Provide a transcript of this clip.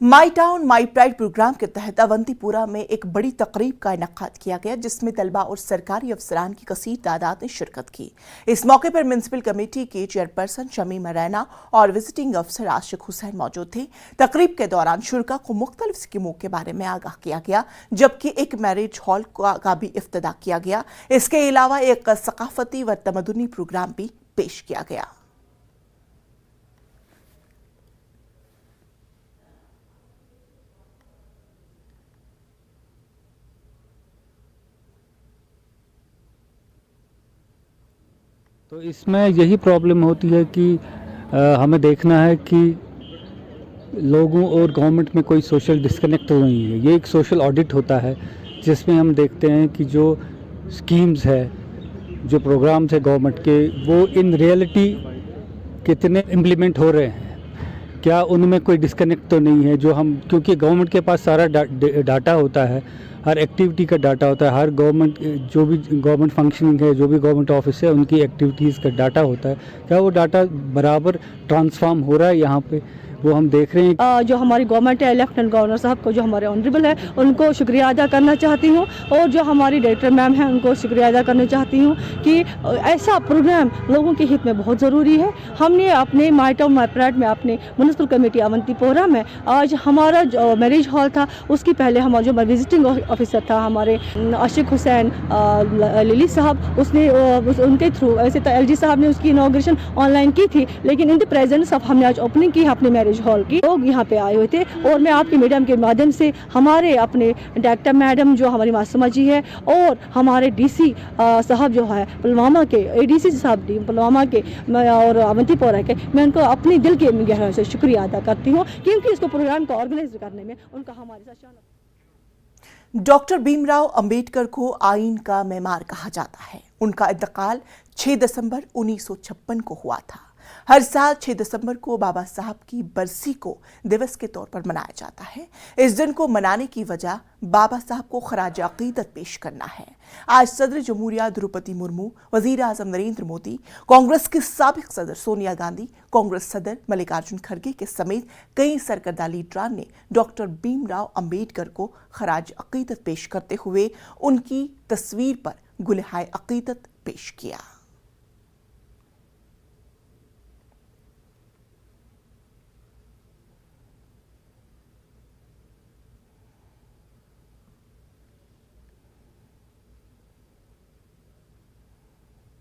My town my pride program के तहत अवंतीपुरा में एक बड़ी तकरीब का इनेकाद किया गया, जिसमें तलबा और सरकारी अफसरान की कसीर तादाद ने शिरकत की। इस मौके पर म्युनिसिपल कमेटी के चेयरपर्सन शमीमा रैना और विजिटिंग अफसर आशिक हुसैन मौजूद थे। तकरीब के दौरान शुरका को मुख्तलिफ स्कीमों के बारे में आगाह किया गया, जबकि एक मैरिज हॉल का भी इफ्तिताह किया गया। इसके अलावा एक सकाफती व तमदुनी प्रोग्राम भी पेश किया गया। तो इसमें यही प्रॉब्लम होती है कि हमें देखना है कि लोगों और गवर्नमेंट में कोई सोशल डिस्कनेक्ट तो नहीं है। ये एक सोशल ऑडिट होता है जिसमें हम देखते हैं कि जो स्कीम्स है, जो प्रोग्राम्स है गवर्नमेंट के, वो इन रियलिटी कितने इम्प्लीमेंट हो रहे हैं, क्या उनमें कोई डिस्कनेक्ट तो नहीं है। जो हम, क्योंकि गवर्नमेंट के पास सारा डाटा होता है, हर एक्टिविटी का डाटा होता है, हर गवर्नमेंट जो भी गवर्नमेंट फंक्शनिंग है, जो भी गवर्नमेंट ऑफिस है, उनकी एक्टिविटीज़ का डाटा होता है। क्या वो डाटा बराबर ट्रांसफॉर्म हो रहा है यहाँ पे, वो हम देख रहे हैं। जो हमारी गवर्नमेंट है, लेफ्टिनेंट गवर्नर साहब को, जो हमारे ऑनरेबल है, उनको शुक्रिया अदा करना चाहती हूँ, और जो हमारी डायरेक्टर मैम है, उनको शुक्रिया अदा करना चाहती हूँ कि ऐसा प्रोग्राम लोगों के हित में बहुत ज़रूरी है। हमने अपने माई टाउन माई प्राइड में, अपने म्युनिसिपल कमेटी अवंतीपोरा में, आज हमारा जो मैरिज हॉल था, उसकी पहले हमारा जो विजिटिंग ऑफिसर था हमारे आशिक हुसैन लिली साहब, उसने उनके थ्रू, ऐसे तो LG साहब ने उसकी इनॉग्रेशन ऑनलाइन की थी, लेकिन इन द प्रेजेंस ऑफ हमने आज ओपनिंग की अपने मैरिज हॉल की। लोग यहाँ पे आए हुए थे, और मैं आपके मीडियम के माध्यम से हमारे अपने डायरेक्टर मैडम जो हमारी मासूमा जी है, और हमारे DC साहब जो है पुलवामा के, ADC साहब पुलवामा के और अवंतीपोरा के, मैं उनको अपनी दिल के गहराई से शुक्रिया अदा करती हूँ, क्योंकि इसको प्रोग्राम को ऑर्गेनाइज करने में उनका हमारे साथ। डॉक्टर भीमराव अंबेडकर को आईन का मेमार कहा जाता है। उनका इंतकाल 6 दिसंबर 1956 को हुआ था। हर साल 6 दिसंबर को बाबा साहब की बरसी को दिवस के तौर पर मनाया जाता है। इस दिन को मनाने की वजह बाबा साहब को खराज अकीदत पेश करना है। आज सदर जमहूरिया द्रौपदी मुर्मू, वजीर आजम नरेंद्र मोदी, कांग्रेस के साबिक सदर सोनिया गांधी, कांग्रेस सदर मल्लिकार्जुन खड़गे के समेत कई सरकर्दा लीडरान ने डॉक्टर भीमराव अंबेडकर को खराज अकीदत पेश करते हुए उनकी तस्वीर पर गुलहाए अकीदत पेश किया।